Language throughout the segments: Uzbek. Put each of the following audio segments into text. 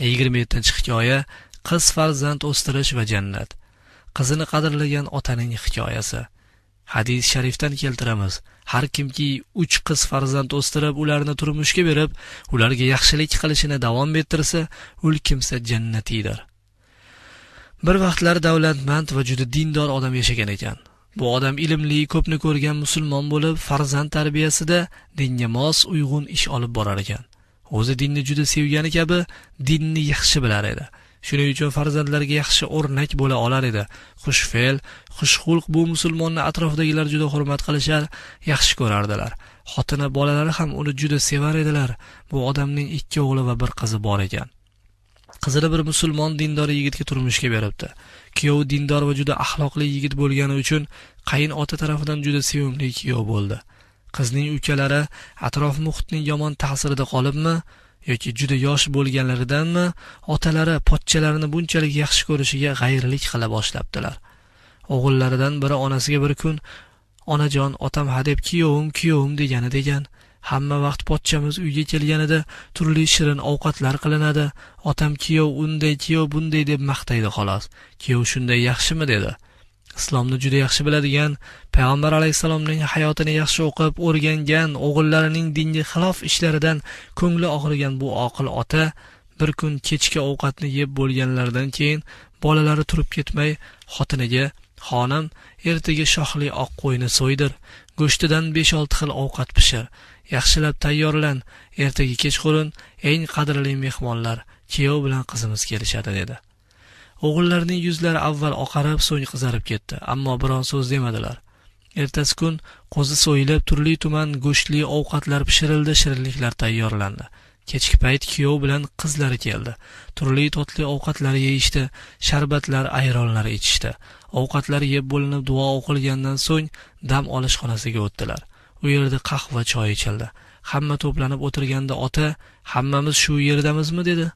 27-hikoya qiz farzand o'stirish va jannat. Qizini qadrlagan otaning hikoyasi. Hadis sharifdan keltiramiz. Har kimki 3 qiz farzand o'stirib, ularni turmushga berib, ularga yaxshilik qilishini davom ettirsa, ul kimsa jannatiydir. Bir vaqtlar davlatmand va juda dindor odam yashagan ekan. Bu odam ilmli, ko'pni ko'rgan musulmon bo'lib, farzand tarbiyasida dinga mos, uyg'un ish olib borar ekan. O'zi dinni juda sevgani kabi, dinni yaxshi bilar edi. Shuning uchun farzandlarga yaxshi o'rnak bo'la olar edi. Xushfe'l, xushxulq bu musulmonni atrofidagilar juda hurmat qilishar, yaxshi ko'rardilar. Xotini, bolalari ham uni juda sevar edilar. Bu odamning 2 o'g'li va 1 qizi bor ekan. Qizini bir musulmon dindor yigitga turmushga beribdi. Kuyovi dindor va juda axloqli yigit bo'lgani uchun qayin ota tarafidan juda sevimli kuyov bo'ldi. Qizning ukalari atrof muhitning yomon ta'sirida qolibmi yoki juda yosh bo'lganlaridanmi, otalari pochchalarini bunchalik yaxshi ko'rishiga g'ayirlik qila boshlabdilar. O'g'illaridan biri onasiga bir kun "Onajon, otam hadeb kuyovim degan. Hamma vaqt pochchamiz uyga kelganida turli shirin ovqatlar qilinadi. Otam kuyov unday, kuyov bunday deb maqtaydi xolos. Kuyov shunday yaxshimi?" dedi. Islomni juda yaxshi biladigan, payg'ambar alayhisalomning hayotini yaxshi o'qib, o'rgangan, o'g'illarining dinga xilof ishlaridan ko'ngli og'rigan bu oqil ota bir kun kechki ovqatni yeb bo'lganlaridan keyin bolalari turib ketmay xotiniga: "Xonim, ertaga shoxli oq qo'yni so'ydir. Go'shtidan 5-6 xil ovqat pishir. Yaxshilab tayyorlan. Ertaga kechqurun eng qadrli mehmonlar, kuyov bilan qizimiz kelishadi" dedi. O'g'illarning yuzlari avval oqarib, so'ng qizarib ketdi, ammo biron so'z demadilar. Ertasi kun qo'zi so'yilib, turli tuman go'shtli ovqatlar pishirildi, shirinliklar tayyorlandi. Kechki payt kuyov bilan qizlari keldi. Turli totli ovqatlar yeyishdi, sharbatlar, ayronlar ichishdi. Ovqatlar yeb bo'linib, duo o'qilgandan so'ng dam olish xonasiga o'tdilar. U yerda qahva, choy ichildi. Hamma to'planib o'tirganda ota: "Hammamiz shu yerdamizmi?" dedi.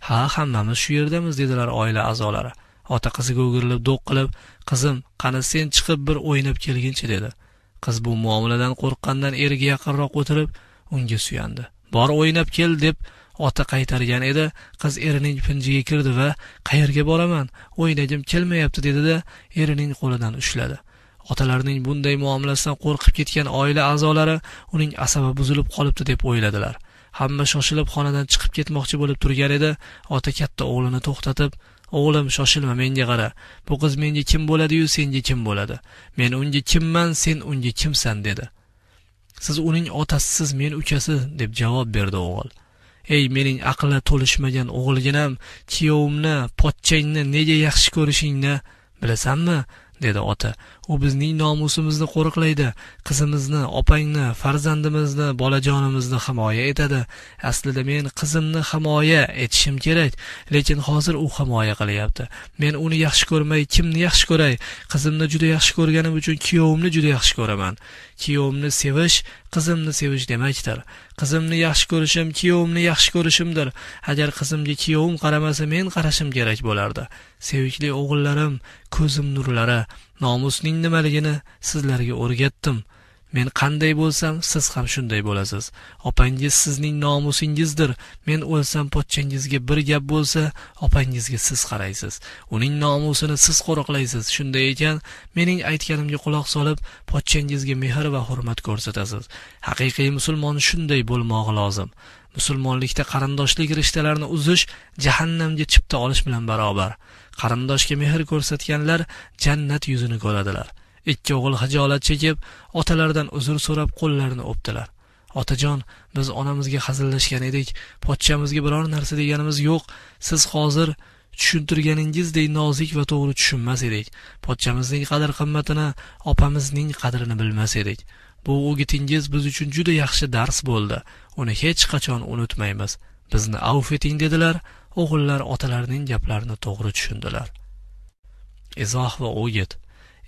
"Ha, hammamiz shu yerdamiz", dedilar oila a'zolari. Ota qiziga o'girilib, do'q qilib: "Qizim, qani sen chiqib bir o'ynab kelginchi", dedi. Qiz bu muomaladan qo'rqqandan eriga yaqinroq o'tirib, unga suyandi. "Bor o'ynab kel", deb ota qaytargan edi. Qiz erining pinjiga kirdi va "Qayerga boraman? O'ynagim kelmayapti", dedi-da, erining qo'lidan ushladi. Otalarning bunday muomalasidan qo'rqib ketgan oila a'zolari uning asabi buzilib qolibdi deb o'yladilar. Hamma shoshilib xonadan chiqib ketmoqchi bo'lib turgan edi. Ota katta o'g'lini to'xtatib: "O'g'lim, shoshilma, menga qara. Bu qiz menga kim bo'ladi-yu, senga kim bo'ladi? Men unga kimman, sen unga kimsan?" dedi. "Siz uning otasisiz, men ukasi", deb javob berdi o'g'il. "Ey mening aqli to'lishmagan o'g'ilginam, kuyovimni, pochchangni nega yaxshi ko'rishingni bilasanmi?" dedi ota. "U bizning nomusimizni qo'riqlaydi, qizimizni, opangni, farzandimizni, bolajonimizni himoya etadi. Aslida men qizimni himoya etishim kerak, lekin hozir u himoya qilyapti. Men uni yaxshi ko'rmay kimni yaxshi ko'ray? Qizimni juda yaxshi ko'rganim uchun kuyovimni juda yaxshi ko'raman. Kuyovimni sevish qizimni sevish demakdir. Qizimni yaxshi ko'rishim kuyovimni yaxshi ko'rishimdir. Agar qizimga kuyovim qaramasa, men qarashim kerak bo'lardi. Sevgili o'g'illarim, ko'zim nurlari, nomusning nimaligini sizlarga o'rgatdim. Men qanday bo'lsam, siz ham shunday bo'lasiz. Opangiz sizning nomusingizdir. Men o'lsam, pochchangizga bir gap bo'lsa, opangizga siz qaraysiz. Uning nomusini siz qo'riqlaysiz. Shunday ekan, mening aytganimga quloq solib, pochchangizga mehr va hurmat ko'rsatasiz. Haqiqiy musulmon shunday bo'lmog'i lozim. Musulmonlikda qarindoshlik rishtalarini uzish jahannamga chipta olish bilan barobar. Qarindoshga mehr ko'rsatganlar jannat yuzini ko'radilar. 2 o'g'il hijolat chekib, otalaridan uzr so'rab qo'llarini o'pdilar. "Otajon, biz onamizga hazillashgan edik. Pochchamizga biror narsa deganimiz yo'q. Siz hozir tushuntirganingizdek nozik va to'g'ri tushunmas edik. Pochchamizning qadr-qimmatini, opamizning qadrini bilmas edik. Bu o'gitingiz biz uchun juda yaxshi dars bo'ldi. Uni hech qachon unutmaymiz. Bizni avf eting", dedilar. O'g'illar otalarining gaplarini to'g'ri tushundilar. Izoh va o'git.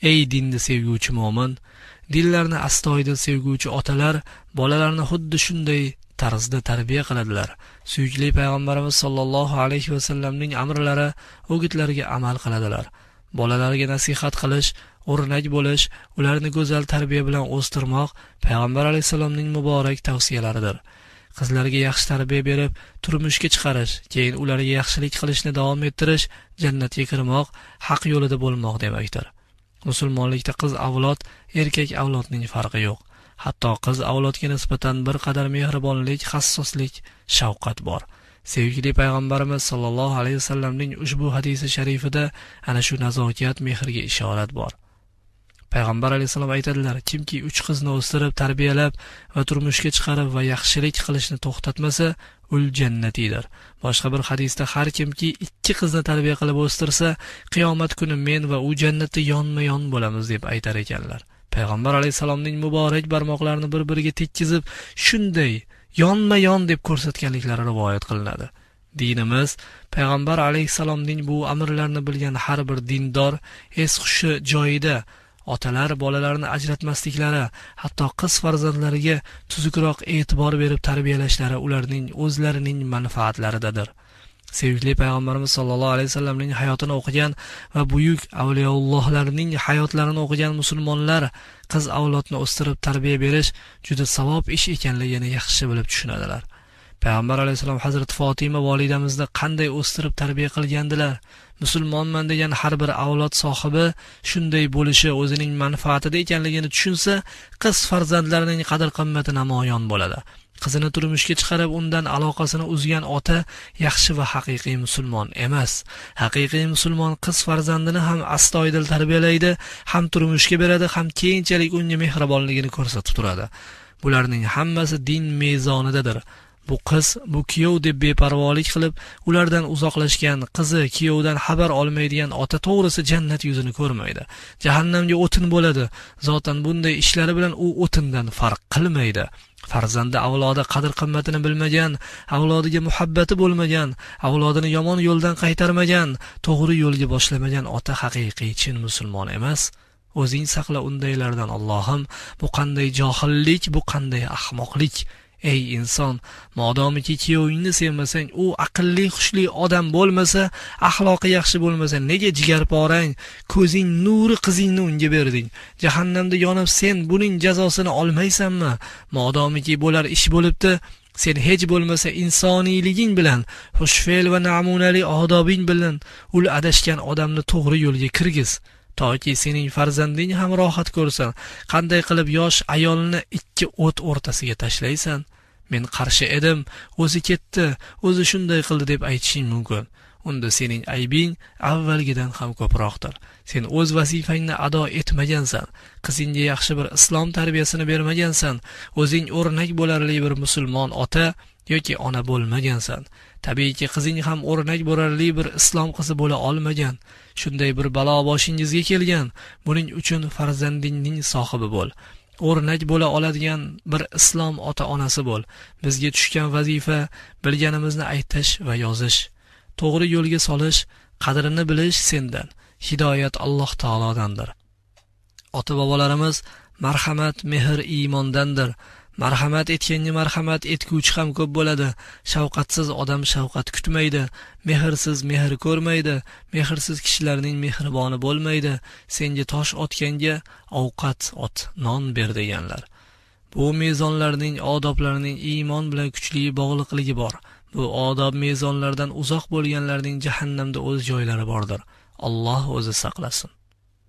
Ey dinni sevguvchi mo'min, dinlarni astoydil sevguvchi otalar bolalarni xuddi shunday tarzda tarbiya qiladilar. Suyukli payg'ambarimiz sollallohu alayhi va sallamning amrlari, o'gitlariga amal qiladilar. Bolalarga nasihat qilish, o'rnak bo'lish, ularni go'zal tarbiya bilan o'stirmoq payg'ambar alayhisalomning muborak tavsiyalaridir. qizlarga yaxshi tarbiya berib turmushga chiqarish, keyin ularga yaxshilik qilishni davom ettirish jannatga kirmoq, haq yo'lida bo'lmoq demakdir. Musulmonlikda qiz avlod, erkak avlodning farqi yo'q. Hatto qiz avlodga nisbatan bir qadar mehribonlik, hassoslik, shafqat bor. Sevgili payg'ambarimiz sollallohu alayhi vasallamning ushbu hadisi sharifida ana shu nazokat, mehrga ishorat bor. Payg'ambar alayhisalom aytadilar, kimki 3 qizni o'stirib, tarbiyalab va turmushga chiqarib va yaxshilik qilishni to'xtatmasa, ul jannatidir. Boshqa bir hadisda har kimki 2 qizni tarbiya qilib o'stirsa, qiyomat kuni men va u jannatda yonma-yon bo'lamiz deb aytar ekanlar. Payg'ambar alayhisalomning muborak barmoqlarini bir-biriga tekkizib, shunday yonma-yon deb ko'rsatganliklari rivoyat qilinadi. Dinimiz Payg'ambar alayhisalomning bu amrlarini bilgan har bir dindor es-hushi joyida otalar bolalarini ajratmasliklari, hatto qiz farzandlariga tuzukroq e'tibor berib tarbiyalashlari ularning o'zlarining manfaatlaridadir. Sevgili payg'ambarimiz sollallohu alayhi vasallamning hayotini o'qigan va buyuk avliyoullohlarning hayotlarini o'qigan musulmonlar qiz avlodni o'stirib tarbiya berish juda savob ish ekanligini yaxshi bilib tushunadilar. Payg'ambar alayhisalom Hazrat Fatima volidamizni qanday o'stirib tarbiya qilgandilar? Musulmonman degan har bir avlod sohibi shunday bo'lishi o'zining manfaatida ekanligini tushunsa, qiz farzandlarining qadr-qimmati namoyon bo'ladi. Qizini turmushga chiqarib undan aloqasini uzgan ota yaxshi va haqiqiy musulmon emas. Haqiqiy musulmon qiz farzandini ham astoydil tarbiyalaydi, ham turmushga beradi, ham keyinchalik unga mehribonligini ko'rsatib turadi. Bularning hammasi din mezonidadir. Bu qiz, bu kuyov deb beparvolik qilib, ulardan uzoqlashgan qizi, kuyovdan xabar olmaydigan ota to'g'risi jannat yuzini ko'rmaydi. Jahannamga o'tin bo'ladi. Zotan bunday ishlari bilan u o'tindan farq qilmaydi. Farzandi avlodi qadr-qimmatini bilmagan, avlodiga muhabbati bo'lmagan, avlodini yomon yo'ldan qaytarmagan, to'g'ri yo'lga boshlamagan ota haqiqiy chin musulmon emas. O'zing saqla undaylardan Allohim. Bu qanday johillik, bu qanday ahmoqlik. Ey inson, modomiki kuyovingni sevmasang, u aqlli, xushli odam bo'lmasa, axloqi yaxshi bo'lmasa, nega jigarporang, ko'zing nuri qizingni unga berding? Jahannamda yonib sen buning jazosini olmaysanmi? Modomiki bo'lar ish bo'libdi, sen hech bo'lmasa insoniyliging bilan, xushfe'l va namunali odobing bilan ul adashgan odamni to'g'ri yo'lga kirgiz. Toki sening farzanding ham rohat ko'rsin. Qanday qilib yosh ayolni 2 o't o'rtasiga tashlaysan? Men qarshi edim, o'zi ketdi, o'zi shunday qildi deb aytishing mumkin. Unda sening aybing avvalgidan ham ko'proqdir. Sen o'z vazifangni ado etmagansan. Qizingga yaxshi bir islom tarbiyasini bermagansan. O'zing o'rnak bo'larli bir musulmon ota yoki ona bo'lmagansan. Tabiiyki qizing ham o'rnak bo'larli bir islom qizi bo'la olmagan. Shunday bir balo boshingizga kelgan. Buning uchun farzandingning sohibi bo'l. O'rnak bo'la oladigan bir islom ota-onasi bo'l. Bizga tushgan vazifa bilganimizni aytish va yozish, to'g'ri yo'lga solish, qadrini bilish sendan. Hidoyat Alloh taolodandir. Ota-bobolarimiz marhamat, mehr iymondandir. Marhamat etganga marhamat etguvchi ham ko'p bo'ladi. Shafqatsiz odam shafqat kutmaydi, mehrsiz mehr ko'rmaydi, mehrsiz kishilarning mehriboni bo'lmaydi. Senga tosh otganga ovqat ot, non ber deganlar. Bu mezonlarning, odoblarining iymon bilan kuchli bog'liqligi bor. Bu odob mezonlardan uzoq bo'lganlarning jahannamda o'z joylari bordir. Alloh o'zi saqlasin.